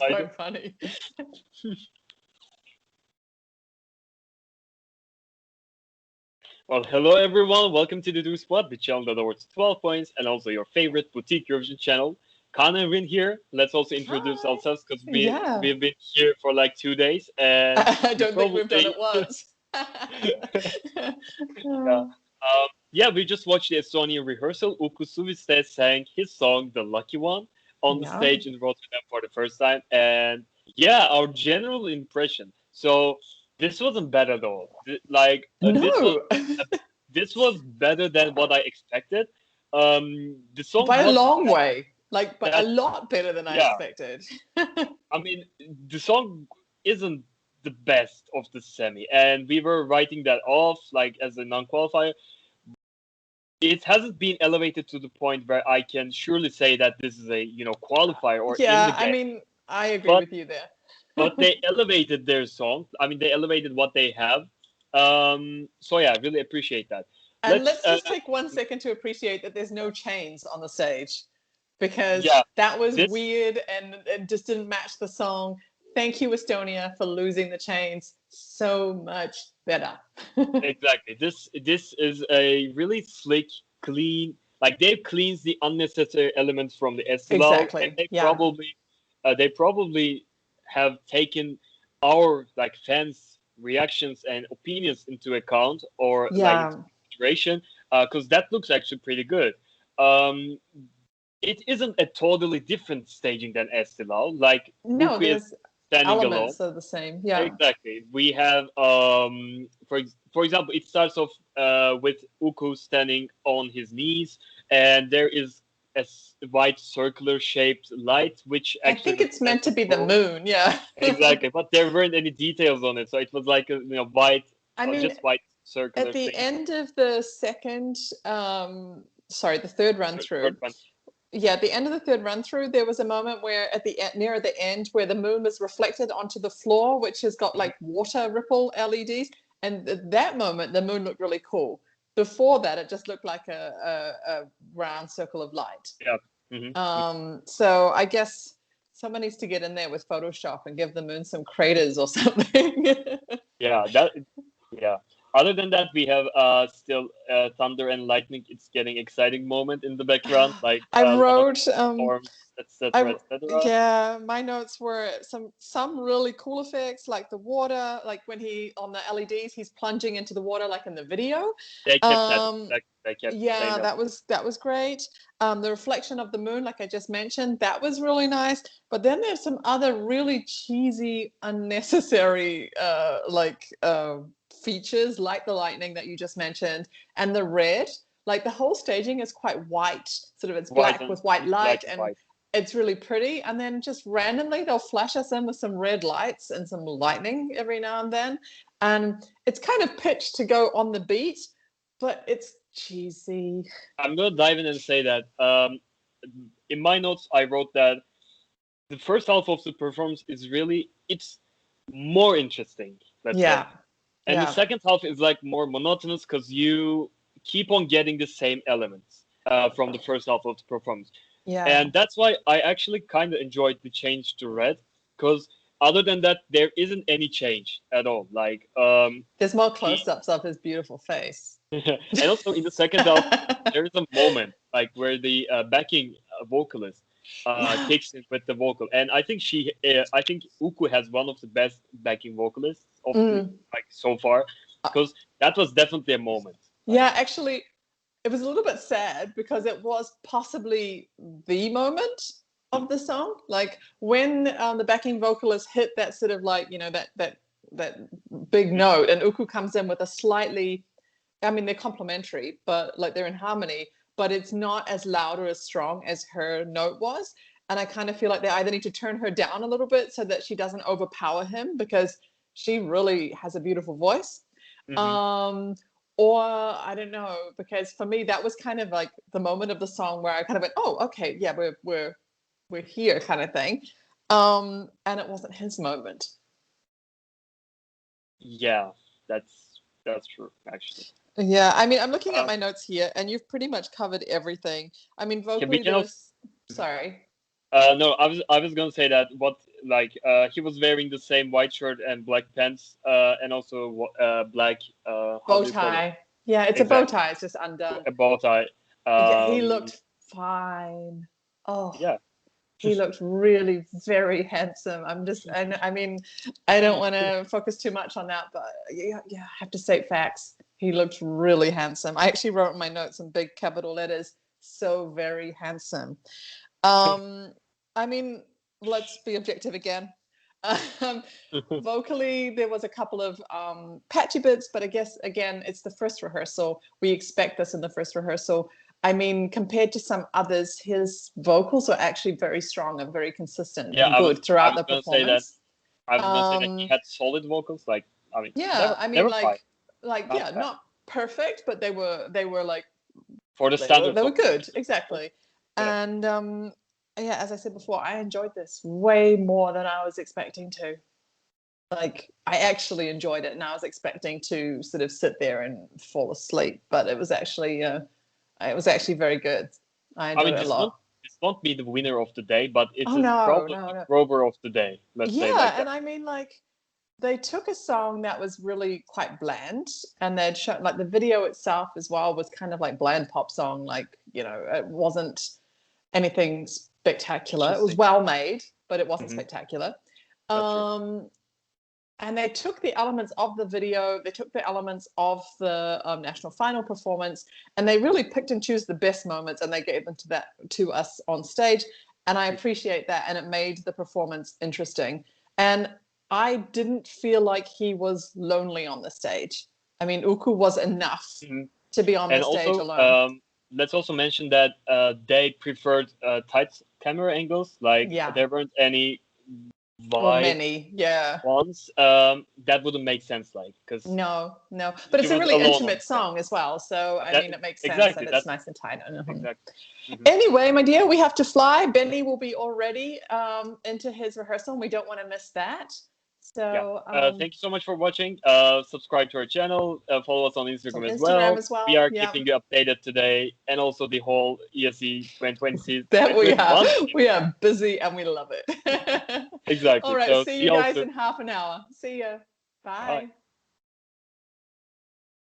So funny. Well, hello everyone. Welcome to the Do Spot, the channel that awards 12 points and also your favorite boutique Eurovision channel. Kana and Rin here. Let's also introduce Hi. ourselves because Yeah. we've been here for like 2 days and I we don't think we've done it probably once. yeah. Yeah, we just watched the Estonian rehearsal. Suviste sang his song "The Lucky One" on the Yeah. stage in Rotterdam for the first time, and yeah, our general impression. So this wasn't bad at all. No. This was better than what I expected. The song By a wasn't long way. Like, but a that. lot better than I Yeah, expected. I mean, the song isn't the best of the semi, and we were writing that off like as a non-qualifier. It hasn't been elevated to the point where I can surely say that this is a qualifier or in the Yeah, I game. mean, I agree But with you there. they elevated their song. I mean, they elevated what they have. So yeah, I really appreciate that. And Let's let's just take 1 second to appreciate that there's no chains on the stage because yeah, that was this weird and it just didn't match the song. Thank you, Estonia, for losing the chains. So much better. exactly. This is a really slick, clean. Like they've cleansed the unnecessary elements from the Estilal, and Exactly. Yeah. they probably have taken our like fans' reactions and opinions into account or like into Yeah. consideration, because that looks actually pretty good. Um, it isn't a totally different staging than Estilal. Like No, Uku is there's standing alone. elements of the same. Yeah. Exactly. We have, for example, it starts off with Uku standing on his knees, and there is white circular shaped light, which I actually think it's meant to represents be the the moon. moon. Yeah. Exactly, but there weren't any details on it, so it was like a white, I mean, just white at circular the thing. end of the sorry, the third run Third through, one. yeah, at the end of the third run through, there was a moment where near the end where the moon was reflected onto the floor, which has got Mhm. like water ripple LEDs, and at that moment the moon looked really cool. Before that, it just looked like a round circle of light. Yeah. Hmm. So I guess someone needs to get in there with Photoshop and give the moon some craters or something. Yeah. Yeah. Other than that, we have still thunder and lightning. It's getting exciting moment in the background, like I a lot of wrote storms, etc., I etc. yeah, my notes were some really cool effects like the water, like when he on the LEDs he's plunging into the water like in the video. They kept that. Um, They kept the same yeah, element. that was great. The reflection of the moon, like I just mentioned, that was really nice. But then there's some other really cheesy, unnecessary features, like the lightning that you just mentioned, and the red. Like the whole staging is quite white, sort of it's White black and with white black light, and and white. it's really pretty. And then just randomly they'll flash us in with some red lights and some lightning every now and then. And it's kind of pitched to go on the beat, but it's cheesy. I'm gonna dive in and say that in my notes I wrote that the first half of the performance is really it's more interesting, let's say, Yeah. and the Yeah. second half is like more monotonous because you keep on getting the same elements from the first half of the performance. Yeah. And that's why I actually kind of enjoyed the change to red because other than that there isn't any change at all like There's more he close-ups of his beautiful face. and also in the second half there is a moment like where the backing vocalist Yeah. kicks in with the vocal, and I think Uku has one of the best backing vocalists of the Mm. like so far because that was definitely a moment like Yeah, actually, it was a little bit sad because it was possibly the moment of the song. Like when the backing vocalist hit that sort of like that big note, and Uku comes in with a slightly, I mean, they're complementary, but like they're in harmony, but it's not as loud or as strong as her note was. And I kind of feel like they either need to turn her down a little bit so that she doesn't overpower him because she really has a beautiful voice. hmm Um, or I don't know, because for me that was kind of like the moment of the song where I kind of went, oh, okay, yeah, we're here, kind of thing. And it wasn't his moment. yeah, that's true actually. Yeah, I mean, I'm looking at uh, my notes here, and you've pretty much covered everything. I mean, can we vocally, kind there of was. Sorry. no, I was gonna say that Like he was wearing the same white shirt and black pants, and also black how Bow do you call it? tie. Yeah, it's a bow Exactly, tie. It's just undone. a bow tie. Yeah, he Um, looked fine. Oh, yeah, he looked really very handsome. I mean, I don't want to focus too much on that, but yeah, I have to state facts. He looked really handsome. I actually wrote in my notes in big capital letters, so very handsome. I mean, let's be objective again. Um, vocally, there was a couple of patchy bits, but I guess again, it's the first rehearsal. We expect this in the first rehearsal. I mean, compared to some others, his vocals are actually very strong and very consistent yeah. and good I throughout was the gonna say that. performance. I was gonna say that he Um, had solid vocals. Like, I mean, yeah, I they mean, were fine, yeah, not bad not perfect, but they were like for the they standards were of good, Eurovision. exactly. Yeah. And yeah, as I said before, I enjoyed this way more than I was expecting to. Like, I actually enjoyed it, and I was expecting to sort of sit there and fall asleep, but it was actually very good. I I enjoyed mean, it a lot. this won't be the winner of the day, but it Oh is no, probably no, the no. Grover of the day. Let's say Yeah, like and that. I mean, like, they took a song that was really quite bland, and they'd shown like the video itself as well was kind of like bland pop song. Like, it wasn't anything spectacular. It was Interesting. well made, but it wasn't Hmm. spectacular. That's true. Um, and they took the elements of the video, they took the elements of the national final performance, and they really picked and chose the best moments, and they gave them to us on stage. And I appreciate that, and it made the performance interesting. And I didn't feel like he was lonely on the stage. I mean, Uku was enough Hmm. to be on the And stage also, alone. let's also mention that they preferred tight camera angles. Like Yeah, there weren't any or wide many. Yeah. ones. That wouldn't make sense, like because No, no, but she it's a was really alone on intimate the stage. song as well. So, I That mean, it makes sense exactly. that it's That's nice and tight. Mhm. exactly. Hmm. Anyway, my dear, we have to fly. Benny will be already into his rehearsal, and we don't want to miss that. Yeah. So, Thank you so much for watching. Subscribe to our channel. Follow us on it's on Instagram as Instagram well. as We well. are Yeah, keeping you updated today, and also the whole ESE that we are. 2021. We are busy and we love it. All Exactly. right, So see see you you all guys soon. in half an hour. See ya. Bye. Bye.